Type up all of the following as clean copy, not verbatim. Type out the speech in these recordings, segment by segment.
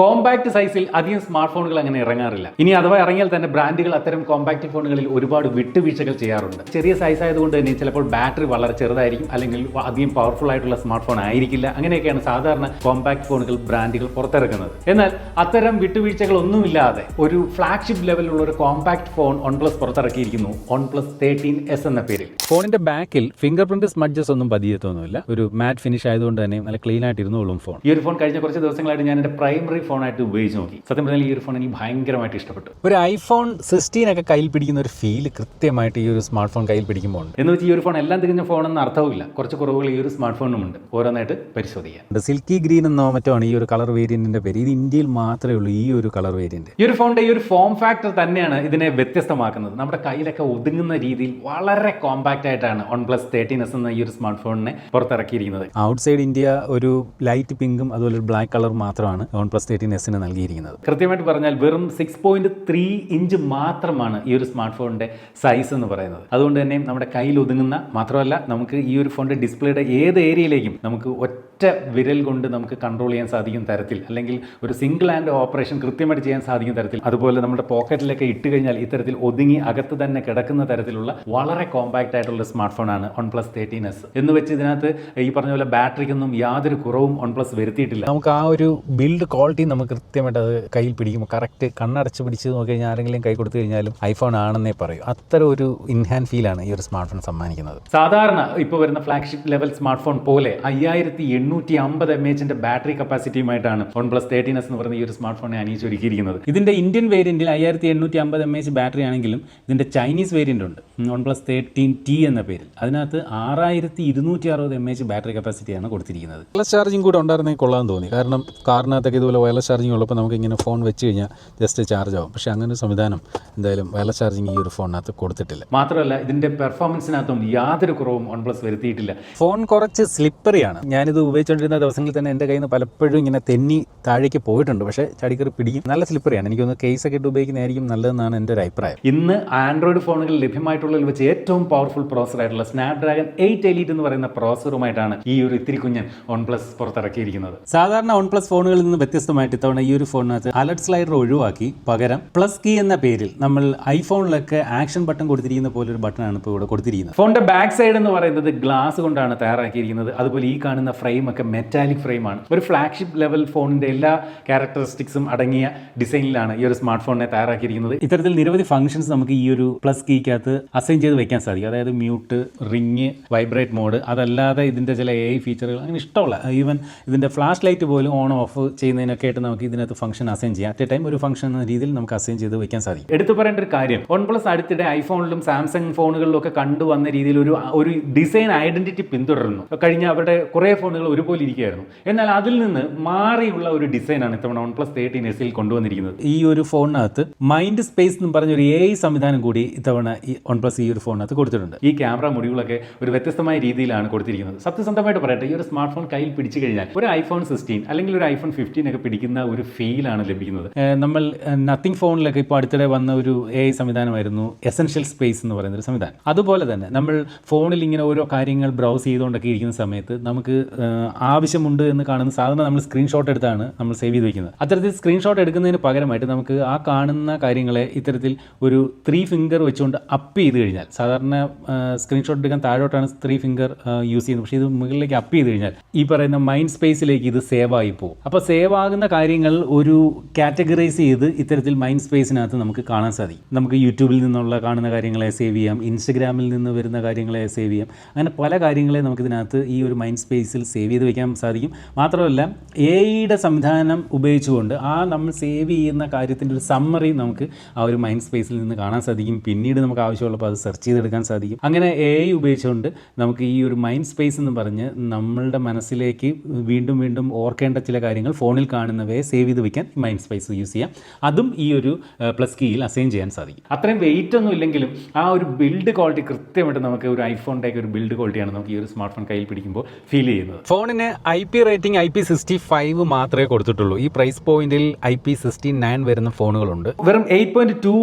Compact സൈസിൽ അധികം smart ഫോണുകൾ അങ്ങനെ ഇറങ്ങാറില്ല. ഇനി അഥവാ ഇറങ്ങിയാൽ തന്നെ ബ്രാൻഡുകൾ അത്തരം കോമ്പാക്ട് ഫോണുകളിൽ ഒരുപാട് വിട്ടുവീഴ്ചകൾ ചെയ്യാറുണ്ട്. ചെറിയ സൈസ് ആയതുകൊണ്ട് തന്നെ ചിലപ്പോൾ ബാറ്ററി വളരെ ചെറുതായിരിക്കും, അല്ലെങ്കിൽ അധികം പവർഫുൾ ആയിട്ടുള്ള സ്മാർട്ട് ഫോൺ ആയിരിക്കില്ല. അങ്ങനെയൊക്കെയാണ് സാധാരണ കോമ്പാക്ട് ഫോണുകൾ ബ്രാൻഡുകൾ പുറത്തിറക്കുന്നത്. എന്നാൽ അത്തരം വിട്ടുവീഴ്ചകൾ ഒന്നുമില്ലാതെ ഒരു ഫ്ലാഗ്ഷിപ്പ് ലെവലിലുള്ള ഒരു compact phone OnePlus പുറത്തിറക്കിയിരിക്കുന്നു. OnePlus 13S എന്ന പേരിൽ. ഫോണിന്റെ ബാക്കിൽ ഫിംഗർ പ്രിന്റ് സ്മഡ്ജസ് ഒന്നും പതിയത്തൊന്നുമില്ല. ഒരു മാറ്റ് ഫിനിഷ് ആയതുകൊണ്ട് തന്നെ നല്ല ക്ലീൻ ആയിട്ട് ഇരുന്നോളും ഫോൺ. ഈ ഒരു ഫോൺ കഴിഞ്ഞ കുറച്ച് ദിവസങ്ങളായിട്ട് ഞാൻ എന്റെ പ്രൈമറി ഫോണായിട്ട് ഉപയോഗിച്ച് നോക്കി. സത്യം പറഞ്ഞാൽ ഈ ഒരു ഫോൺ എനിക്ക് ഭയങ്കരമായിട്ട് ഇഷ്ടപ്പെട്ടു. ഒരു iPhone 16 ഒക്കെ കയ്യിൽ പിടിക്കുന്ന ഒരു ഫീൽ കൃത്യമായിട്ട് ഈ ഒരു സ്മാർട്ട് ഫോൺ കയ്യിൽ പിടിക്കുമ്പോൾ ഉണ്ട്. എന്ന് വെച്ചാൽ ഈ ഒരു ഫോൺ എല്ലാം തികഞ്ഞ ഫോണെന്ന് അർത്ഥവുമില്ല. കുറച്ച് കുറവുകൾ ഈ ഒരു സ്മാർട്ട് ഫോണിനുമുണ്ട്. ഓരോന്നായിട്ട് പരിശോധിക്കാം. സിൽക്കി ഗ്രീൻ എന്നോ മറ്റോ ആണ് ഈ ഒരു കളർ വേരിയന്റിന്റെ പേര്. ഇത് ഇന്ത്യയിൽ മാത്രമേ ഉള്ളൂ ഈ ഒരു കളർ വേരിയന്റ്. ഈ ഒരു ഫോണിന്റെ ഈ ഒരു ഫോം ഫാക്ടർ തന്നെയാണ് ഇതിനെ വ്യത്യസ്തമാക്കുന്നത്. നമ്മുടെ കയ്യിലൊക്കെ ഒതുങ്ങുന്ന രീതിയിൽ വളരെ കോമ്പാക്ട് ആയിട്ടാണ് OnePlus 13S എന്ന ഈ ഒരു സ്മാർട്ട് ഫോണിനെ പുറത്തിറക്കിയിരിക്കുന്നത്. ഔട്ട്സൈഡ് ഇന്ത്യ ഒരു ലൈറ്റ് പിങ്കും അതുപോലെ ഒരു ബ്ലാക്ക് കളർ മാത്രമാണ് OnePlus 13S നൽകിയിരിക്കുന്നത്. കൃത്യമായിട്ട് പറഞ്ഞാൽ വെറും 6.3 ഇഞ്ച് മാത്രമാണ് ഈ ഒരു സ്മാർട്ട് ഫോണിന്റെ സൈസ് എന്ന് പറയുന്നത്. അതുകൊണ്ട് തന്നെ നമ്മുടെ കയ്യിൽ ഒതുങ്ങുന്ന മാത്രമല്ല, നമുക്ക് ഈ ഒരു ഫോണിന്റെ ഡിസ്പ്ലേയുടെ ഏത് ഏരിയയിലേക്കും നമുക്ക് ഒറ്റ വിരൽ കൊണ്ട് നമുക്ക് കൺട്രോൾ ചെയ്യാൻ സാധിക്കുന്ന തരത്തിൽ, അല്ലെങ്കിൽ ഒരു സിംഗിൾ ഹാൻഡ് ഓപ്പറേഷൻ കൃത്യമായിട്ട് ചെയ്യാൻ സാധിക്കുന്ന തരത്തിൽ, അതുപോലെ നമ്മുടെ പോക്കറ്റിലൊക്കെ ഇട്ട് കഴിഞ്ഞാൽ ഇത്തരത്തിൽ ഒതുങ്ങി അകത്ത് തന്നെ കിടക്കുന്ന തരത്തിലുള്ള വളരെ കോമ്പാക്ട് ആയിട്ടുള്ള സ്മാർട്ട് ഫോണാണ് OnePlus 13S എന്ന് വെച്ച് ഇതിനകത്ത് ഈ പറഞ്ഞ പോലെ ബാറ്ററിക്കൊന്നും യാതൊരു കുറവും OnePlus വരുത്തിയിട്ടില്ല. നമുക്ക് ആ ഒരു ബിൽഡ് ക്വാളിറ്റി നമുക്ക് കൃത്യമായിട്ട് അത് കയ്യിൽ പിടിക്കുമ്പോൾ കറക്റ്റ് കണ്ണടച്ച് പിടിച്ച് നോക്കി കഴിഞ്ഞാൽ ആരെങ്കിലും കൈ കൊടുത്തു കഴിഞ്ഞാലും ഐഫോൺ ആണെന്നേ പറയും. അത്തരം ഒരു ഇൻഹാൻഡ് ഫീലാണ് ഈ ഒരു സ്മാർട്ട് ഫോൺ സമ്മാനിക്കുന്നത്. സാധാരണ ഇപ്പോൾ വരുന്ന ഫ്ലാഗ്ഷിപ്പ് ലെവൽ സ്മാർട്ട് ഫോൺ പോലെ 5850 mAh ബാറ്ററി കപ്പാസിറ്റിയുമായിട്ടാണ് OnePlus 13S എന്ന് പറയുന്ന ഈ ഒരു സ്മാർട്ട് ഫോണിനെ അണിയിച്ചൊരുക്കിയിരിക്കുന്നത്. ഇതിന്റെ ഇന്ത്യൻ വേരിയന്റിൽ 5850 mAh ബാറ്ററി ആണെങ്കിലും ഇതിന്റെ ചൈനീസ് വേരിയന്റ് ഉണ്ട്, OnePlus 13T എന്ന പേരിൽ. അതിനകത്ത് 6260 mAh ബാറ്ററി കപ്പാസിറ്റിയാണ് കൊടുത്തിരിക്കുന്നത്. വയർലെസ് ചാർജിങ് കൂടെ ഉണ്ടായിരുന്നെങ്കിൽ കൊള്ളാമെന്ന് തോന്നി. കാരണം കാറിനകത്തൊക്കെ ഇതുപോലെ വയർലെസ് ചാർജിങ് ഉള്ളപ്പോൾ നമുക്ക് ഇങ്ങനെ ഫോൺ വെച്ച് കഴിഞ്ഞാൽ ജസ്റ്റ് ചാർജ് ആവും. പക്ഷേ അങ്ങനെ ഒരു സംവിധാനം എന്തായാലും വയർലെസ് ചാർജിങ് ഈ ഒരു ഫോണിനകത്ത് കൊടുത്തിട്ടില്ല. മാത്രമല്ല ഇതിന്റെ പെർഫോമൻസിനകത്തും യാതൊരു കുറവും OnePlus വരുത്തിയിട്ടില്ല. ഫോൺ കുറച്ച് സ്ലിപ്പറിയാണ്. ഞാനിത് ഉപയോഗിച്ചുകൊണ്ടിരുന്ന ദിവസങ്ങളിൽ തന്നെ എൻ്റെ കയ്യിൽ നിന്ന് പലപ്പോഴും ഇങ്ങനെ തെന്നി താഴേക്ക് പോയിട്ടുണ്ട്. പക്ഷേ ചടിക്കറി പിടിക്കും. നല്ല സ്ലിപ്പറിയാണ്. എനിക്കൊന്ന് കേസൊക്കെ ഇട്ട് ഉപയോഗിക്കുന്നതായിരിക്കും നല്ലതെന്നാണ് എൻ്റെ ഒരു അഭിപ്രായം. ഇന്ന് ആൻഡ്രോയിഡ് ഫോണുകളിൽ ലഭ്യമായിട്ടുള്ളതിൽ വെച്ച് ഏറ്റവും പവർഫുൾ പ്രോസസർ ആയിട്ടുള്ള സ്നാപ്ഡ്രാഗൺ 8 Elite എന്ന് പറയുന്ന പ്രോസസറുമായിട്ടാണ് ഈ ഒരു ഇത്തിരി കുഞ്ഞൻ OnePlus പുറത്തിറക്കിയിരിക്കുന്നത്. സാധാരണ OnePlus ഫോണുകളിൽ നിന്ന് വ്യത്യസ്തമായിട്ട് ഇത്തവണ ഈ ഒരു ഫോണിനകത്ത് അലർട്ട് സ്ലൈഡർ ഒഴിവാക്കി പകരം പ്ലസ് കീ എന്ന പേരിൽ നമ്മൾ ഐഫോണിലൊക്കെ ആക്ഷൻ ബട്ടൺ കൊടുത്തിരിക്കുന്ന പോലെ ഒരു ബട്ടണാണ് ഇപ്പോൾ ഇവിടെ കൊടുത്തിരിക്കുന്നത്. ഫോണിന്റെ ബാക്ക് സൈഡ് എന്ന് പറയുന്നത് ഗ്ലാസ് കൊണ്ടാണ് തയ്യാറാക്കിയിരിക്കുന്നത്. അതുപോലെ ഈ കാണുന്ന ഫ്രെയിം ഒക്കെ മെറ്റാലിക് ഫ്രെയിമാണ്. ഒരു ഫ്ലാഗ്ഷിപ്പ് ലെവൽ ഫോണിന്റെ എല്ലാ ക്യാരക്ടറിസ്റ്റിക്സും അടങ്ങിയ ഡിസൈനിലാണ് ഈ ഒരു സ്മാർട്ട് ഫോണിനെ തയ്യാറാക്കിയിരിക്കുന്നത്. ഇത്തരത്തിൽ നിരവധി ഫംഗ്ഷൻസ് നമുക്ക് ഈ ഒരു പ്ലസ് കീക്കകത്ത് അസൈൻ ചെയ്ത് വെക്കാൻ സാധിക്കും. അതായത് മ്യൂട്ട്, റിങ്, വൈബ്രേറ്റ് മോഡ്, അതല്ലാതെ ഇതിന്റെ ചില AI ഫീച്ചറുകൾ അങ്ങനെ ഇഷ്ടമുള്ള ഈവൻ ഇതിന്റെ ഫ്ലാഷ് ലൈറ്റ് പോലും ഓൺ ഓഫ് ചെയ്യുന്നതിനൊക്കെ ആയിട്ട് നമുക്ക് ഇതിനകത്ത് ഫംഗ്ഷൻ അസൈൻ ചെയ്യാം. അറ്റ് എ ടൈം ഒരു ഫംഗ്ഷൻ എന്ന രീതിയിൽ നമുക്ക് അസൈൻ ചെയ്ത് വെക്കാൻ സാധിക്കും. എടുത്തു പറയേണ്ട ഒരു കാര്യം, OnePlus അടുത്തിടെ ഐഫോണിലും സാംസങ് ഫോണുകളിലും ഒക്കെ കണ്ടുവന്ന രീതിയിൽ ഒരു ഡിസൈൻ ഐഡന്റിറ്റി പിന്തുടരുന്നു. കഴിഞ്ഞ അവരുടെ കുറേ ഫോണുകൾ ഒരുപോലെ ഇരിക്കുകയായിരുന്നു. എന്നാൽ അതിൽ നിന്ന് മാറിയുള്ള ഒരു ഡിസൈനാണ് ഇത്തവണ OnePlus 13S കൊണ്ടുവന്നിരിക്കുന്നത്. ഈ ഒരു ഫോണിനകത്ത് മൈൻഡ് സ്പേസ് എന്ന് പറഞ്ഞ ഒരു AI സംവിധാനം കൂടി ഇത്തവണ ഈ OnePlus ഈ ഒരു ഫോണിനകത്ത് കൊടുത്തിട്ടുണ്ട്. ഈ ക്യാമറ മൊഡ്യൂളൊക്കെ ഒരു വ്യത്യസ്തമായ രീതിയിലാണ് കൊടുത്തിരിക്കുന്നത്. സത്യസന്ധമായിട്ട് പറയട്ടെ, ഈ ഒരു സ്മാർട്ട് ഫോൺ കയ്യിൽ പിടിച്ചു കഴിഞ്ഞാൽ ഒരു iPhone 16 അല്ലെങ്കിൽ ഒരു iPhone 15 ഒക്കെ പിടിക്കുന്ന ഒരു ഫീലാണ് ലഭിക്കുന്നത്. നമ്മൾ നത്തിങ് ഫോണിലൊക്കെ ഇപ്പോൾ അടുത്തിടെ വന്ന ഒരു AI സംവിധാനമായിരുന്നു എസൻഷ്യൽ സ്പേസ് എന്ന് പറയുന്ന ഒരു സംവിധാനം. അതുപോലെ തന്നെ നമ്മൾ ഫോണിൽ ഇങ്ങനെ ഓരോ കാര്യങ്ങൾ ബ്രൗസ് ചെയ്തുകൊണ്ടൊക്കെ ഇരിക്കുന്ന സമയത്ത് നമുക്ക് ആവശ്യമുണ്ട് എന്ന് കാണുന്ന സാധാരണ നമ്മൾ സ്ക്രീൻഷോട്ട് എടുത്താണ് നമ്മൾ സേവ് ചെയ്ത് വയ്ക്കുന്നത്. അത്തരത്തിൽ സ്ക്രീൻഷോട്ട് എടുക്കുന്നതിന് പകരമായിട്ട് നമുക്ക് ആ കാണുന്ന കാര്യങ്ങളെ ഇത്തരത്തിൽ ഒരു 3 ഫിംഗർ വെച്ചുകൊണ്ട് അപ്പ് ചെയ്ത് കഴിഞ്ഞാൽ, സാധാരണ സ്ക്രീൻഷോട്ട് എടുക്കാൻ താഴോട്ടാണ് 3 ഫിംഗർ യൂസ് ചെയ്യുന്നത്. പക്ഷേ ഇത് മുകളിലേക്ക് അപ്പ് ചെയ്ത് കഴിഞ്ഞാൽ ഈ പറയുന്ന മൈൻഡ് സ്പേസിലേക്ക് ഇത് സേവ് ആയി പോകും. അപ്പോൾ സേവ് ആകുന്ന കാര്യങ്ങൾ ഒരു കാറ്റഗറൈസ് ചെയ്ത് ഇത്തരത്തിൽ മൈൻഡ് സ്പേസിനകത്ത് നമുക്ക് കാണാൻ സാധിക്കും. നമുക്ക് യൂട്യൂബിൽ നിന്നുള്ള കാണുന്ന കാര്യങ്ങളെ സേവ് ചെയ്യാം, ഇൻസ്റ്റഗ്രാമിൽ നിന്ന് വരുന്ന കാര്യങ്ങളെ സേവ് ചെയ്യാം. അങ്ങനെ പല കാര്യങ്ങളെ നമുക്കിതിനകത്ത് ഈ ഒരു മൈൻഡ് സ്പേസിൽ സേവ് ചെയ്ത് വയ്ക്കാൻ സാധിക്കും. മാത്രമല്ല AI സംവിധാനം ഉപയോഗിച്ചുകൊണ്ട് നമ്മൾ സേവ് ചെയ്യുന്ന കാര്യത്തിൻ്റെ ഒരു സമ്മറി നമുക്ക് ആ ഒരു മൈൻഡ് സ്പേസിൽ നിന്ന് കാണാൻ സാധിക്കും. പിന്നീട് നമുക്ക് ആവശ്യമുള്ളപ്പോൾ അത് സെർച്ച് ചെയ്തെടുക്കാൻ സാധിക്കും. അങ്ങനെ AI ഉപയോഗിച്ചുകൊണ്ട് നമുക്ക് ഈ ഒരു മൈൻഡ് സ്പേസ് എന്ന് പറഞ്ഞ് നമ്മളുടെ മനസ്സിലേക്ക് വീണ്ടും വീണ്ടും ഓർക്കേണ്ട ചില കാര്യങ്ങൾ ഫോണിൽ കാണുന്നവയെ സേവ് ചെയ്ത് വയ്ക്കാൻ മൈൻഡ് സ്പേസ് യൂസ് ചെയ്യാം. അതും ഈ ഒരു പ്ലസ് കീയിൽ അസൈൻ ചെയ്യാൻ സാധിക്കും. അത്രയും വെയിറ്റ് ഒന്നും ഇല്ലെങ്കിലും ആ ഒരു ബിൽഡ് ക്വാളിറ്റി കൃത്യമായിട്ട് നമുക്ക് ഒരു ഐഫോണിൻ്റെ ഒരു ബിൽഡ് ക്വാളിറ്റിയാണ് നമുക്ക് ഈ ഒരു സ്മാർട്ട് ഫോൺ കയ്യിൽ പിടിക്കുമ്പോൾ ഫീൽ ചെയ്യുന്നത്. ഫോണിന് IP റേറ്റിംഗ് IP65 മാത്രമേ കൊടുത്തിട്ടുള്ളൂ. ഈ പ്രൈസ് പോയിന്റിൽ IP69 വരുന്ന ഫോണുകളുണ്ട്. വെറും 8.2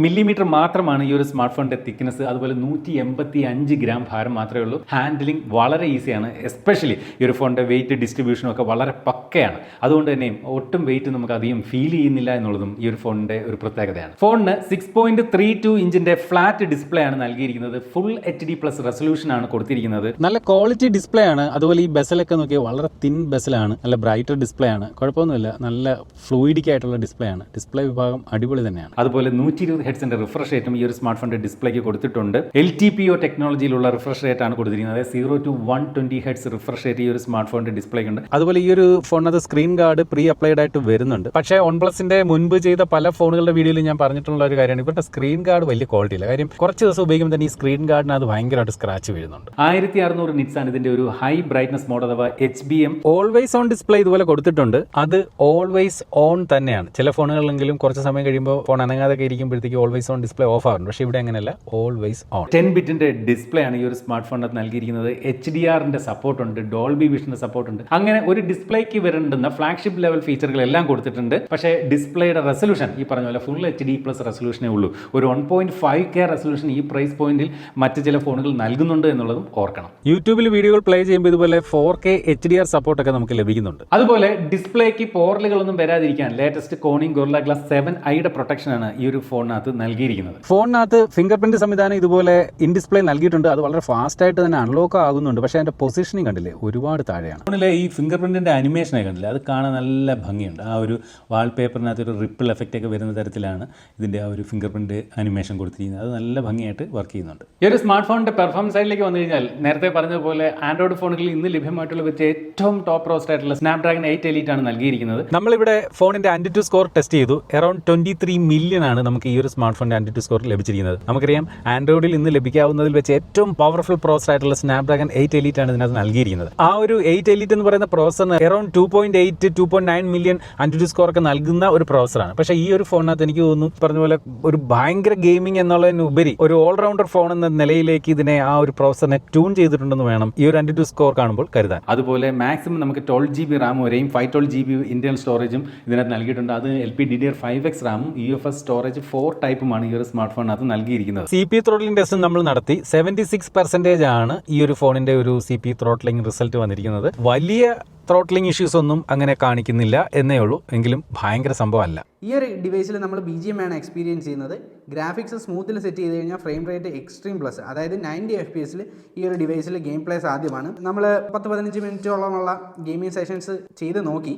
മില്ലിമീറ്റർ മാത്രമാണ് ഈ ഒരു സ്മാർട്ട് ഫോണിന്റെ തിക്നെസ്. അതുപോലെ 185 ഗ്രാം ഭാരം മാത്രമേ ഉള്ളൂ. ഹാൻഡിലിംഗ് വളരെ ഈസിയാണ്. എസ്പെഷ്യലി ഈ ഒരു ഫോണിന്റെ വെയിറ്റ് ഡിസ്ട്രിബ്യൂഷനും ഒക്കെ വളരെ പക്കയാണ്. അതുകൊണ്ട് തന്നെ ഒട്ടും വെയിറ്റ് നമുക്ക് അധികം ഫീൽ ചെയ്യുന്നില്ല എന്നുള്ളതും ഈ ഒരു ഫോണിന്റെ ഒരു പ്രത്യേകതയാണ്. ഫോണിന് 6.32 ഇഞ്ചിന്റെ ഫ്ലാറ്റ് ഡിസ്പ്ലേ ആണ് നൽകിയിരിക്കുന്നത്. ഫുൾ HD+ റെസൊല്യൂഷൻ ആണ് കൊടുത്തിരിക്കുന്നത്. നല്ല ക്വാളിറ്റി ഡിസ്പ്ലേ ആണ്. അതുപോലെ ഈ ബെസലൊക്കെ നോക്കിയാൽ വളരെ തിൻ ബെസലാണ്, നല്ല ബ്രൈറ്റർ ഡിസ്പ്ലേ ആണ്, കുഴപ്പമൊന്നുമില്ല, നല്ല ഫ്ലൂയിഡിക് ആയിട്ടുള്ള ഡിസ്പ്ലേ ആണ്. ഡിസ്പ്ലേ വിഭാഗം അടിപൊളി തന്നെയാണ്. അതുപോലെ 120 ഹെർട്സിന്റെ റിഫ്രഷ് റേറ്റും ഈ ഒരു സ്മാർട്ട് ഫോണിന്റെ ഡിസ്പ്ലേക്ക് കൊടുത്തിട്ടുണ്ട്. LTPO ടെക്നോളജിയിലുള്ള റിഫ്രഷ് റേറ്റ് ആണ് കൊടുത്തിരിക്കുന്നത്. 0 to 120 ഹെർട്സ് റിഫ്രഷ് റേറ്റ് ഈ ഒരു സ്മാർട്ട് ഫോണിന്റെ ഡിസ്പ്ലേക്ക് ഉണ്ട്. അതുപോലെ ഈ ഒരു ഫോണിനകത്ത് സ്ക്രീൻ ഗാർഡ് പ്രീ അപ്ലൈഡ് ആയിട്ട് വരുന്നുണ്ട്. പക്ഷേ OnePlusന്റെ മുൻപ് ചെയ്ത പല ഫോണുകളുടെ വീഡിയോയിൽ ഞാൻ പറഞ്ഞിട്ടുള്ള ഒരു കാര്യമാണ്, ഇവരുടെ സ്ക്രീൻ ഗാർഡ് വലിയ ക്വാളിറ്റി ഇല്ല. കാര്യം കുറച്ച് ദിവസം ഉപയോഗിക്കുമ്പോൾ തന്നെ ഈ സ്ക്രീൻ ഗാർഡിന് അത് ഭയങ്കരമായിട്ട് സ്ക്രാച്ച് വീഴുന്നുണ്ട്. 1600 നിറ്റ്സ് ആണ് ഇതിന്റെ ഒരു ഹൈ ബ്രൈറ്റ്നസ് മോഡ് അഥവാ HBM. ഓൾവേസ് ഓൺ ഡിസ്പ്ലേ ഇതുപോലെ കൊടുത്തിട്ടുണ്ട്. അത് ഓൾവേസ് ഓൺ തന്നെയാണ്. ചില ഫോണുകളിലെങ്കിലും കുറച്ച് സമയം കഴിയുമ്പോൾ ഫോൺ അനങ്ങാതെ ഇരിക്കുമ്പോഴത്തേക്ക് ഓൾവേസ് ഓൺ ഡിസ്പ്ലേ ഓഫ് ആകുന്നുണ്ട്. പക്ഷേ ഇവിടെ അങ്ങനെയല്ല, ഓൾവേസ് ഓൺ. 10 ബിറ്റിന്റെ ഡിസ്പ്ലേ ആണ് ഈ ഒരു സ്മാർട്ട് ഫോണിനകത്ത് നൽകിയിരിക്കുന്നത്. HDR-ന്റെ സപ്പോർട്ട് ഉണ്ട്, ഡോൾബി വിഷന്റെ സപ്പോർട്ട് ഉണ്ട്. അങ്ങനെ ഒരു ഡിസ്പ്ലേക്ക് വരേണ്ടുന്ന ഫ്ലാഗ്ഷിപ്പ് ലെവൽ ഫീച്ചറുകളെല്ലാം കൊടുത്തിട്ടുണ്ട്. പക്ഷേ ഡിസ്പ്ലേയുടെ റെസൊല്യൂഷൻ ഈ പറഞ്ഞ പോലെ ഫുൾ HD+ റെസൊല്യൂഷനേ ഉള്ളൂ. ഒരു 1.5K റെസൊല്യൂഷൻ ഈ പ്രൈസ് പോയിന്റിൽ മറ്റ് ചില ഫോണുകൾ നൽകുന്നുണ്ട് എന്നുള്ളതും ഓർക്കണം. യൂട്യൂബിൽ വീഡിയോകൾ പ്ലേ ചെയ്യുമ്പോൾ ഇതുപോലെ 4K HDR സപ്പോർട്ടൊക്കെ നമുക്ക് ലഭിക്കുന്നുണ്ട്. അതുപോലെ ഡിസ്പ്ലേക്ക് പോറലുകളൊന്നും വരാതിരിക്കാൻ latest Corning guerrilla glass 7i protection ആണ് ഈ ഒരു ഫോണിനകത്ത് നൽകിയിരിക്കുന്നത്. ഫോണിനകത്ത് ഫിംഗർ പ്രിന്റ് സംവിധാനം ഇതുപോലെ ഇൻ ഡിസ്പ്ലേ നൽകിയിട്ടുണ്ട്. അത് വളരെ ഫാസ്റ്റ് ആയിട്ട് തന്നെ അൺലോക്ക് ആകുന്നുണ്ട്. പക്ഷേ അതിന്റെ പൊസിഷനിങ് കണ്ടില്ലേ, ഒരുപാട് താഴെയാണ്. ഫോണിലെ ഈ ഫിംഗർ പ്രിന്റിന്റെ അനിമേഷനെ കണ്ടില്ലേ, അത് കാണാൻ നല്ല ഭംഗിയുണ്ട്. ആ ഒരു വാൾപേപ്പറിനകത്ത് ഒരു റിപ്പിൾ എഫക്റ്റ് ഒക്കെ വരുന്ന തരത്തിലാണ് ഇതിന്റെ ആ ഒരു ഫിംഗർ പ്രിന്റ് അനിമേഷൻ കൊടുത്തിരിക്കുന്നത്. അത് നല്ല ഭംഗിയായിട്ട് വർക്ക് ചെയ്യുന്നുണ്ട്. ഈ ഒരു സ്മാർട്ട് ഫോണിന്റെ പെർഫോമൻസ് സൈഡിലേക്ക് വന്നു കഴിഞ്ഞാൽ നേരത്തെ പറഞ്ഞതുപോലെ ആൻഡ്രോയിഡ് ഫോണുകളിൽ ഇന്ന് ലഭ്യമായിട്ടുള്ള വെച്ച് ഏറ്റവും ടോപ്പ് റോസ്റ്റ് ആയിട്ടുള്ള സ്നാപ്ഡ്രാഗൺ 8 Elite ആണ് നൽകിയിരിക്കുന്നത്. നമ്മളിവിടെ ഫോണിന്റെ AnTuTu സ്കോർ ടെസ്റ്റ് ചെയ്തു. അറൌണ്ട് 23 മില്യൺ ആണ് നമുക്ക് ഈ ഒരു സ്മാർട്ട് ഫോണിന്റെ AnTuTu സ്കോർ ലഭിച്ചിരിക്കുന്നത്. നമുക്കറിയാം ആൻഡ്രോയിഡിൽ ഇന്ന് ലഭിക്കാവുന്നതിൽ വെച്ച് ഏറ്റവും പവർഫുൾ പ്രോസസർ ആയിട്ടുള്ള സ്നാപ്ഡ്രാഗൺ 8 Elite ആണ് ഇതിനകത്ത് നൽകിയിരിക്കുന്നത്. ആ ഒരു 8 Elite എന്ന് പറയുന്ന പ്രോസസറിന് അറൌണ്ട് 2.8 2.9 മില്യൺ AnTuTu സ്കോർ ഒക്കെ നൽകുന്ന ഒരു പ്രോസസറാണ്. പക്ഷേ ഈ ഒരു ഫോണിനകത്ത് എനിക്ക് തോന്നുന്നു പറഞ്ഞ പോലെ ഒരു ഭയങ്കര ഗെയിമിംഗ് എന്നുള്ളതിനുപരി ഒരു ഓൾറൗണ്ടർ ഫോൺ എന്ന നിലയിലേക്ക് ഇതിനെ ആ ഒരു പ്രോസസറിനെ ട്യൂൺ ചെയ്തിട്ടുണ്ടെന്ന് വേണം ഈ ഒരു AnTuTu സ്കോർ കാണുമ്പോൾ കരുതാൻ. അതുപോലെ മാക്സിമം നമുക്ക് 12GB റാം വരെയും 512GB ഇന്റർണൽ സ്റ്റോറേജും ഇതിനകത്ത് നൽകിയിട്ടുണ്ട്. അത് LPDDR5X റാമും UFS സ്റ്റോറേജ് 4 ടൈപ്പുമാണ് ഈ ഒരു സ്മാർട്ട് ഫോണിനകത്ത് നൽകിയിരിക്കുന്നത്. CPU ത്രോട്ട്ലിംഗ് ടെസ്റ്റ് നമ്മൾ നടത്തി. 76% ആണ് ഈ ഒരു ഫോണിന്റെ ഒരു CPU ത്രോട്ട്ലിംഗ് റിസൾട്ട് വന്നിരിക്കുന്നത്. വലിയ ത്രോട്ട്ലിംഗ് ഇഷ്യൂസ് ഒന്നും അങ്ങനെ കാണിക്കുന്നില്ല എന്നേ ഉള്ളൂ. എങ്കിലും ഭയങ്കര സംഭവമല്ല. ഈ ഒരു ഡിവൈസിൽ നമ്മൾ BGM ആണ് എക്സ്പീരിയൻസ് ചെയ്യുന്നത്. ഗ്രാഫിക്സ് സ്മൂത്തിൽ സെറ്റ് ചെയ്ത് കഴിഞ്ഞാൽ ഫ്രെയിം റേറ്റ് എക്സ്ട്രീം പ്ലസ്, അതായത് 90 FPS ഈ ഒരു ഡിവൈസിൽ ഗെയിം പ്ലേ സാധ്യമാണ്. നമ്മൾ 10-15 മിനിറ്റോളമുള്ള ഗെയിമിംഗ് സെഷൻസ് ചെയ്ത് നോക്കി,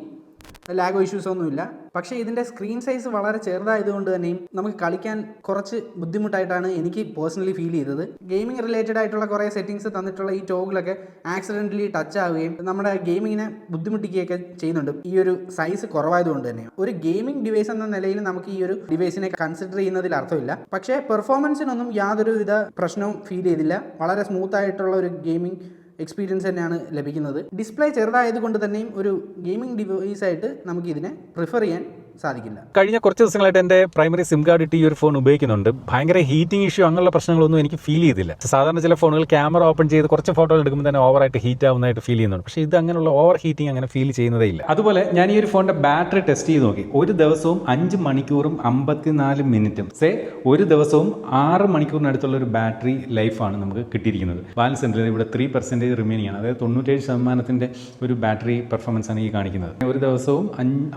ലാഗോ ഇഷ്യൂസ് ഒന്നുമില്ല. പക്ഷേ ഇതിൻ്റെ സ്ക്രീൻ സൈസ് വളരെ ചെറുതായതുകൊണ്ട് തന്നെയും നമുക്ക് കളിക്കാൻ കുറച്ച് ബുദ്ധിമുട്ടായിട്ടാണ് എനിക്ക് പേഴ്സണലി ഫീൽ ചെയ്തത്. ഗെയിമിംഗ് റിലേറ്റഡ് ആയിട്ടുള്ള കുറേ സെറ്റിംഗ്സ് തന്നിട്ടുള്ള ഈ ടോഗിലൊക്കെ ആക്സിഡൻ്റലി ടച്ച് ആവുകയും നമ്മുടെ ഗെയിമിങ്ങിനെ ബുദ്ധിമുട്ടിക്കുകയൊക്കെ ചെയ്യുന്നുണ്ട് ഈ ഒരു സൈസ് കുറവായതുകൊണ്ട് തന്നെ. ഒരു ഗെയിമിംഗ് ഡിവൈസ് എന്ന നിലയിൽ നമുക്ക് ഈ ഒരു ഡിവൈസിനെ കൺസിഡർ ചെയ്യുന്നതിൽ അർത്ഥമില്ല. പക്ഷേ പെർഫോമൻസിനൊന്നും യാതൊരുവിധ പ്രശ്നവും ഫീൽ ചെയ്തില്ല. വളരെ സ്മൂത്ത് ആയിട്ടുള്ള ഒരു ഗെയിമിംഗ് എക്സ്പീരിയൻസ് തന്നെയാണ് ലഭിക്കുന്നത്. ഡിസ്പ്ലേ ചെറുതായതുകൊണ്ട് തന്നെയും ഒരു ഗെയിമിംഗ് ഡിവൈസായിട്ട് നമുക്ക് ഇതിനെ പ്രിഫർ ചെയ്യാൻ സാധിക്കില്ല. കഴിഞ്ഞ കുറച്ച് ദിവസങ്ങളായിട്ട് എൻ്റെ പ്രൈമറി സിം കാർഡ് ഇട്ട് ഈ ഒരു ഫോൺ ഉപയോഗിക്കുന്നുണ്ട്. ഭയങ്കര ഹീറ്റിംഗ് ഇഷ്യൂ അങ്ങനെയുള്ള പ്രശ്നങ്ങളൊന്നും എനിക്ക് ഫീൽ ചെയ്തില്ല. സാധാരണ ചില ഫോണുകൾ ക്യാമറ ഓപ്പൺ ചെയ്ത് കുറച്ച് ഫോട്ടോകൾ എടുക്കുമ്പോൾ തന്നെ ഓവറായിട്ട് ഹീറ്റ് ആവുന്നതായിട്ട് ഫീൽ ചെയ്യുന്നുണ്ട്. പക്ഷേ ഇത് അങ്ങനെയുള്ള ഓവർ ഹീറ്റിംഗ് അങ്ങനെ ഫീൽ ചെയ്യുന്നതേ ഇല്ല. അതുപോലെ ഞാൻ ഈ ഒരു ഫോണിന്റെ ബാറ്ററി ടെസ്റ്റ് ചെയ്ത് നോക്കി. ഒരു ദിവസവും 5 മണിക്കൂറും 54 മിനിറ്റും ഒരു ദിവസവും 6 മണിക്കൂറിനടുത്തുള്ള ഒരു ബാറ്ററി ലൈഫാണ് നമുക്ക് കിട്ടിയിരിക്കുന്നത്. ബാലൻസ് ഉണ്ട് ഇവിടെ 3% റിമൈനിങ് ആണ്. അതായത് 97% ഒരു ബാറ്ററി പെർഫോമൻസ് ആണ് ഈ കാണിക്കുന്നത്. ഒരു ദിവസവും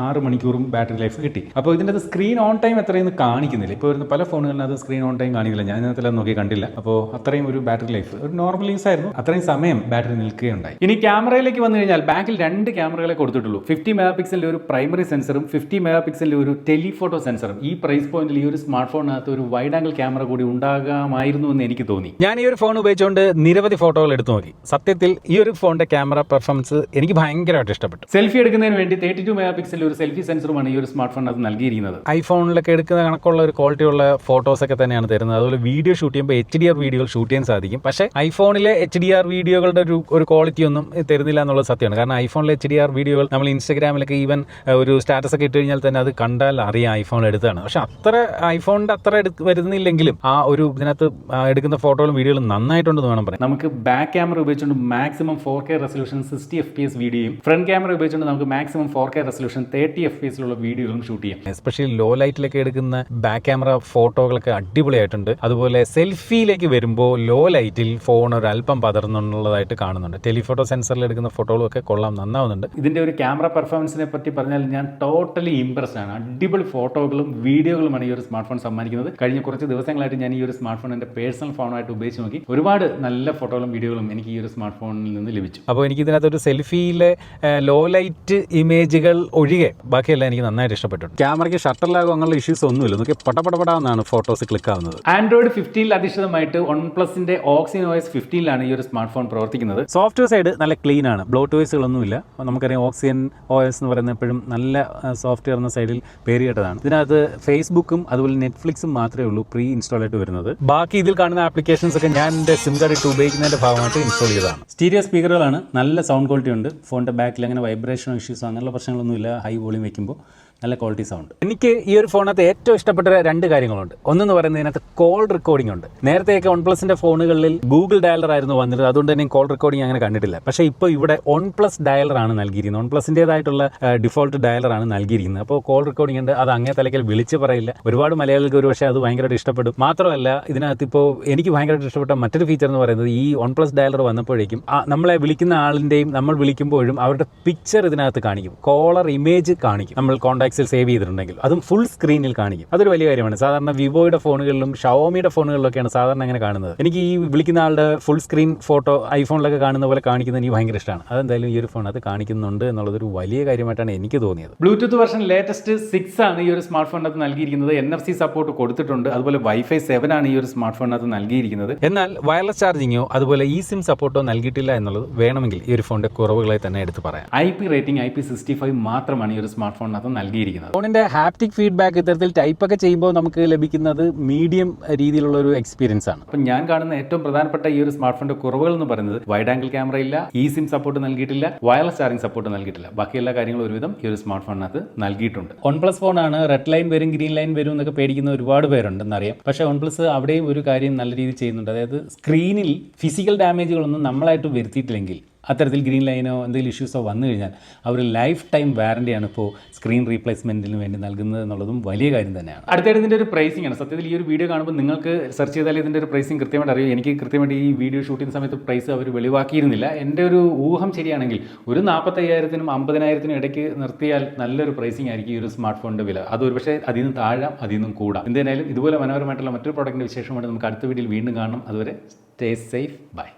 6 മണിക്കൂറും ബാറ്ററി ലൈഫ് കിട്ടി. അപ്പോൾ ഇതിൻ്റെ സ്ക്രീൻ ഓൺ ടൈം എത്രയെന്ന് കാണിക്കുന്നില്ല. ഇപ്പോൾ വരുന്ന പല ഫോണുകളിനകത്ത് സ്ക്രീൻ ഓൺ ടൈം കാണിക്കില്ല. ഞാൻ ഇതിനകത്തെല്ലാം നോക്കി കണ്ടില്ല. അപ്പോൾ അത്രയും ഒരു ബാറ്ററി ലൈഫ് ഒരു നോർമൽ യൂസ് ആയിരുന്നു. അത്രയും സമയം ബാറ്ററി നിൽക്കുകയുണ്ടായി. ഇനി ക്യാമറയിലേക്ക് വന്നു കഴിഞ്ഞാൽ ബാക്കിൽ 2 ക്യാമറകളെ കൊടുത്തിട്ടുള്ളൂ. 50 മെഗാ പിക്സലിന്റെ ഒരു പ്രൈമറി സെൻസറും 50 മെഗാ പിക്സലിന്റെ ഒരു ടെലിഫോട്ടോ സെൻസറും. ഈ പ്രൈസ് പോയിന്റിൽ ഈ ഒരു സ്മാർട്ട് ഫോണിനകത്ത് ഒരു വൈഡ് ആംഗിൾ ക്യാമറ കൂടി ഉണ്ടാകാമായിരുന്നു എന്ന് എനിക്ക് തോന്നി. ഞാൻ ഈ ഒരു ഫോൺ ഉപയോഗിച്ചുകൊണ്ട് നിരവധി ഫോട്ടോകൾ എടുത്തു നോക്കി. സത്യത്തിൽ ഈ ഒരു ഫോണിന്റെ ക്യാമറ പെർഫോമൻസ് എനിക്ക് ഭയങ്കരമായിട്ട് ഇഷ്ടപ്പെട്ടു. സെൽഫി എടുക്കുന്നതിന് വേണ്ടി 32 മെഗാ പിക്സലിന്റെ ഒരു സെൽഫി സെൻസറുമാണ് ഈ ഒരു സ്മാർട്ട് ഫോൺ അത് നൽകിയിരിക്കുന്നത്. ഐഫോണിലൊക്കെ എടുക്കുന്ന കണക്കുള്ള ഒരു ക്വാളിറ്റിയുള്ള ഫോട്ടോസ് ഒക്കെ തന്നെയാണ് തരുന്നത്. അതുപോലെ വീഡിയോ ഷൂട്ട് ചെയ്യുമ്പോൾ HDR വീഡിയോകൾ ഷൂട്ട് ചെയ്യാൻ സാധിക്കും. പക്ഷേ ഐഫോണിലെ HDR വീഡിയോകളുടെ ഒരു ക്വാളിറ്റി ഒന്നും തരുന്നില്ല എന്നുള്ളത് സത്യമാണ്. കാരണം ഐഫോണിലെ HDR വീഡിയോകൾ നമ്മൾ ഇൻസ്റ്റാഗ്രാമിലൊക്കെ ഈവൻ ഒരു സ്റ്റാറ്റസ് ഒക്കെ ഇട്ട് കഴിഞ്ഞാൽ തന്നെ അത് കണ്ടാൽ അറിയാം ഐഫോൺ എടുത്താണ്. പക്ഷെ അത്ര ഐഫോണിന്റെ അത്ര വരുന്നില്ലെങ്കിലും ആ ഒരു ഇതിനകത്ത് എടുക്കുന്ന ഫോട്ടോകളും വീഡിയോകളും നന്നായിട്ടുണ്ടെന്ന് വേണം പറയാം. നമുക്ക് ബാക്ക് ക്യാമറ ഉപയോഗിച്ചുകൊണ്ട് മാക്സിമം 4K റെസൊല്യൂഷൻ 60 FPS വീഡിയോയും ഫ്രണ്ട് ക്യാമറ ഉപയോഗിച്ചുകൊണ്ട് നമുക്ക് മാക്സിമം 4K റെസൊല്യൂഷൻ 30 FPS വീഡിയോകളും വീഡിയോകളും ഷൂട്ട് ചെയ്യാം. എസ്പെഷ്യലി ലോ ലൈറ്റിലൊക്കെ എടുക്കുന്ന ബാക്ക് ക്യാമറ ഫോട്ടോകളൊക്കെ അടിപൊളിയായിട്ടുണ്ട്. അതുപോലെ സെൽഫിയിലേക്ക് വരുമ്പോൾ ലോ ലൈറ്റിൽ ഫോൺ ഒരു അല്പം പതർന്നുള്ളതായിട്ട് കാണുന്നുണ്ട്. ടെലിഫോട്ടോ സെൻസറിൽ എടുക്കുന്ന ഫോട്ടോകളും ഒക്കെ കൊള്ളാം, നന്നാവുന്നുണ്ട്. ഇതിന്റെ ഒരു ക്യാമറ പെർഫോമൻസിനെ പറ്റി പറഞ്ഞാൽ ഞാൻ ടോട്ടലി ഇംപ്രസ്ഡ് ആണ്. അടിപൊളി ഫോട്ടോകളും വീഡിയോകളുമാണ് ഈ ഒരു സ്മാർട്ട് ഫോൺ സമ്മാനിക്കുന്നത്. കഴിഞ്ഞ കുറച്ച് ദിവസങ്ങളായിട്ട് ഞാൻ ഈ ഒരു സ്മാർട്ട് ഫോൺ എൻ്റെ പേഴ്സണൽ ഫോണായിട്ട് ഉപയോഗിച്ച് നോക്കി. ഒരുപാട് നല്ല ഫോട്ടോകളും വീഡിയോകളും എനിക്ക് ഈ ഒരു സ്മാർട്ട് ഫോണിൽ നിന്ന് ലഭിച്ചു. അപ്പോൾ എനിക്ക് ഇതിനകത്തൊരു സെൽഫിയിലെ ലോ ലൈറ്റ് ഇമേജുകൾ ഒഴികെ ബാക്കിയെല്ലാം എനിക്ക് നന്നായിട്ട് ഇഷ്ടപ്പെട്ടു. ക്യാമറയ്ക്ക് ഷട്ടർ ലാഗോ അങ്ങനെയുള്ള ഇഷ്യൂസ് ഒന്നുമില്ല. നോക്കി പടപടപടാന്നാണ് ഫോട്ടോസ് ക്ലിക്ക് ആവുന്നത്. ആൻഡ്രോയിഡ് 15 അധിഷ്ഠിതമായിട്ട് OnePlusന്റെ Oxygen OS 15 ഈ ഒരു സ്മാർട്ട് ഫോൺ പ്രവർത്തിക്കുന്നത്. സോഫ്റ്റ്വെയർ സൈഡ് നല്ല ക്ലീൻ ആണ്, ബ്ലോട്ട്വേഴ്സുകളൊന്നുമില്ല. നമുക്കറിയാം Oxygen OS എന്ന് പറയുന്നത് എപ്പോഴും നല്ല സോഫ്റ്റ്വെയർ എന്ന സൈഡിൽ പേര് കേട്ടതാണ്. ഇതിനകത്ത് ഫേസ്ബുക്കും അതുപോലെ നെറ്റ്ഫ്ലിക്സും മാത്രമേ ഉള്ളൂ പ്രീ ഇൻസ്റ്റാൾ ആയിട്ട് വരുന്നത്. ബാക്കി ഇതിൽ കാണുന്ന ആപ്ലിക്കേഷൻസ് ഒക്കെ ഞാൻ എൻ്റെ സിം കാർഡ് ഇട്ട് ഉപയോഗിക്കുന്നതിൻ്റെ ഭാഗമായിട്ട് ഇൻസ്റ്റാൾ ചെയ്തതാണ്. സ്റ്റീരിയോ സ്പീക്കറുകളാണ്, നല്ല സൗണ്ട് ക്വാളിറ്റി ഉണ്ട്. ഫോണിൻ്റെ ബാക്കിൽ അങ്ങനെ വൈബ്രേഷനോ ഇഷ്യൂസോ അങ്ങനെയുള്ള പ്രശ്നങ്ങളൊന്നുമില്ല. ഹൈ വോളിയം വയ്ക്കുമ്പോൾ നല്ല ക്വാളിറ്റി സൗണ്ട്. എനിക്ക് ഈ ഒരു ഫോണിനകത്ത് ഏറ്റവും ഇഷ്ടപ്പെട്ട 2 കാര്യങ്ങളുണ്ട്. ഒന്നെന്ന് പറയുന്നത് ഇതിനകത്ത് കോൾ റെക്കോർഡിംഗ് ഉണ്ട്. നേരത്തെയൊക്കെ OnePlusന്റെ ഫോണുകളിൽ ഗൂഗിൾ ഡയലർ ആയിരുന്നു വന്നിരുന്നത്, അതുകൊണ്ട് തന്നെ കോൾ റെക്കോർഡിംഗ് അങ്ങനെ കണ്ടിട്ടില്ല. പക്ഷേ ഇപ്പോൾ ഇവിടെ OnePlus ഡയലറാണ് നൽകിയിരിക്കുന്നത്. OnePlusന്റേതായിട്ടുള്ള ഡിഫോൾട്ട് ഡയലറാണ് നൽകിയിരിക്കുന്നത്. അപ്പോൾ കോൾ റെക്കോർഡിംഗ് ഉണ്ട്. അത് അങ്ങേ തലയ്ക്കൽ വിളിച്ച് പറയില്ല. ഒരുപാട് മലയാളികൾക്ക് ഒരു പക്ഷേ അത് ഭയങ്കരമായിട്ട് ഇഷ്ടപ്പെടും. മാത്രമല്ല ഇതിനകത്ത് ഇപ്പോൾ എനിക്ക് ഭയങ്കരമായിട്ട് ഇഷ്ടപ്പെട്ട മറ്റൊരു ഫീച്ചർ എന്ന് പറയുന്നത് ഈ OnePlus ഡയലർ വന്നപ്പോഴേക്കും നമ്മളെ വിളിക്കുന്ന ആളിൻ്റെയും നമ്മൾ വിളിക്കുമ്പോഴും അവരുടെ പിക്ചർ ഇതിനകത്ത് കാണിക്കും, കോളർ ഇമേജ് കാണിക്കും. നമ്മൾ കോൺടാക്ട്സിൽ സേവ് ചെയ്തിട്ടുണ്ടെങ്കിൽ അതും ഫുൾ സ്ക്രീനിൽ കാണിക്കും. അതൊരു വലിയ കാര്യമാണ്. സാധാരണ വിവോയുടെ ഫോണുകളിലും ഷവോമിയുടെ ഫോണുകളിലൊക്കെയാണ് സാധാരണ അങ്ങനെ കാണുന്നത്. എനിക്ക് ഈ വിളിക്കുന്ന ആളുടെ ഫുൾ സ്ക്രീൻ ഫോട്ടോ ഐഫോണിലൊക്കെ കാണുന്ന പോലെ കാണിക്കുന്നത് എനിക്ക് ഭയങ്കര ഇഷ്ടമാണ്. അതെന്തായാലും ഈ ഒരു ഫോൺ അത് കാണിക്കുന്നുണ്ട് എന്നുള്ളതൊരു വലിയ കാര്യമായിട്ടാണ് എനിക്ക് തോന്നിയത്. ബ്ലൂടൂത്ത് വെർഷൻ ലേറ്റസ്റ്റ് 6 ആണ് ഈ ഒരു സ്മാർട്ട് ഫോണിനകത്ത് നൽകിയിരിക്കുന്നത്. NFC സപ്പോർട്ട് കൊടുത്തിട്ടുണ്ട്. അതുപോലെ Wi-Fi 7 ആണ് ഈ ഒരു സ്മാർട്ട് ഫോണിനകത്ത് നൽകിയിരിക്കുന്നത്. എന്നാൽ വയർലെസ് ചാർജിങ്ങോ അതുപോലെ eSIM സപ്പോർട്ടോ നൽകിയിട്ടില്ല എന്നുള്ളത് വേണമെങ്കിൽ ഈ ഒരു ഫോണിന്റെ കുറവുകളായി തന്നെ എടുത്ത് പറയാം. IP റേറ്റിംഗ് IP65 മാത്രമാണ് ഈ ഒരു സ്മാർട്ട് ഫോണിനകത്ത് നൽകിയിരിക്കുന്നത്. ഫോണിന്റെ ഹാപ്റ്റിക് ഫീഡ്ബാക്ക് ഇത്തരത്തിൽ ടൈപ്പൊക്കെ ചെയ്യുമ്പോൾ നമുക്ക് ലഭിക്കുന്നത് മീഡിയം രീതിയിലുള്ള ഒരു എക്സ്പീരിയൻസ് ആണ്. അപ്പം ഞാൻ കാണുന്ന ഏറ്റവും പ്രധാനപ്പെട്ട ഈ ഒരു സ്മാർട്ട് ഫോണിന്റെ കുറവുകൾ എന്ന് പറയുന്നത് വൈഡ് ആംഗിൾ ക്യാമറ ഇല്ല, eSIM സപ്പോർട്ട് നൽകിയിട്ടില്ല, വയർലെസ് ചാർജിംഗ് സപ്പോർട്ട് നൽകിയിട്ടില്ല. ബാക്കി എല്ലാ കാര്യങ്ങളും ഒരുവിധം ഈ ഒരു സ്മാർട്ട് ഫോണിനകത്ത് നൽകിയിട്ടുണ്ട്. OnePlus ഫോണാണ്, റെഡ് ലൈൻ വരും ഗ്രീൻ ലൈൻ വരും എന്നൊക്കെ പേടിക്കുന്ന ഒരുപാട് പേരുണ്ടെന്നറിയാം. പക്ഷേ OnePlus അവിടെയും ഒരു കാര്യം നല്ല രീതിയിൽ ചെയ്യുന്നുണ്ട്. അതായത് സ്ക്രീനിൽ ഫിസിക്കൽ ഡാമേജുകളൊന്നും നമ്മളായിട്ട് വരുത്തിയിട്ടില്ലെങ്കിൽ അത്തരത്തിൽ ഗ്രീൻ ലൈനോ എന്തെങ്കിലും ഇഷ്യൂസോ വന്നു കഴിഞ്ഞാൽ അവർ ലൈഫ് ടൈം വാറണ്ടിയാണ് ഇപ്പോൾ സ്ക്രീൻ റീപ്ലേസ്മെൻറ്റിന് വേണ്ടി നൽകുന്നത് എന്നുള്ളതും വലിയ കാര്യം തന്നെയാണ്. അടുത്തായിട്ട് ഇതിൻ്റെ ഒരു പ്രൈസിംഗ് ആണ്. സത്യത്തിൽ ഈ ഒരു വീഡിയോ കാണുമ്പോൾ നിങ്ങൾക്ക് സെർച്ച് ചെയ്താൽ ഇതിൻ്റെ ഒരു പ്രൈസിംഗ് കൃത്യമായിട്ട് അറിയും. എനിക്ക് കൃത്യമായിട്ട് ഈ വീഡിയോ ഷൂട്ട് ചെയ്യുന്ന സമയത്ത് പ്രൈസ് അവർ വെളിവാക്കിയിരുന്നില്ല. എൻ്റെ ഒരു ഊഹം ശരിയാണെങ്കിൽ ഒരു 45,000-നും 50,000-നും ഇടയ്ക്ക് നിർത്തിയാൽ നല്ലൊരു പ്രൈസിംഗ് ആയിരിക്കും ഈ ഒരു സ്മാർട്ട് ഫോണിൻ്റെ വില. അത് ഒരു പക്ഷേ അതിൽ നിന്ന് താഴാം, അതിൽ നിന്നും കൂടാം. എന്തായാലും ഇതുപോലെ മനോഹരമായിട്ടുള്ള മറ്റൊരു പ്രോഡക്റ്റിൻ്റെ വിശേഷമായിട്ട് നമുക്ക് അടുത്ത വീഡിയോയിൽ വീണ്ടും കാണണം. അതുവരെ സ്റ്റേ സേഫ്, ബൈ.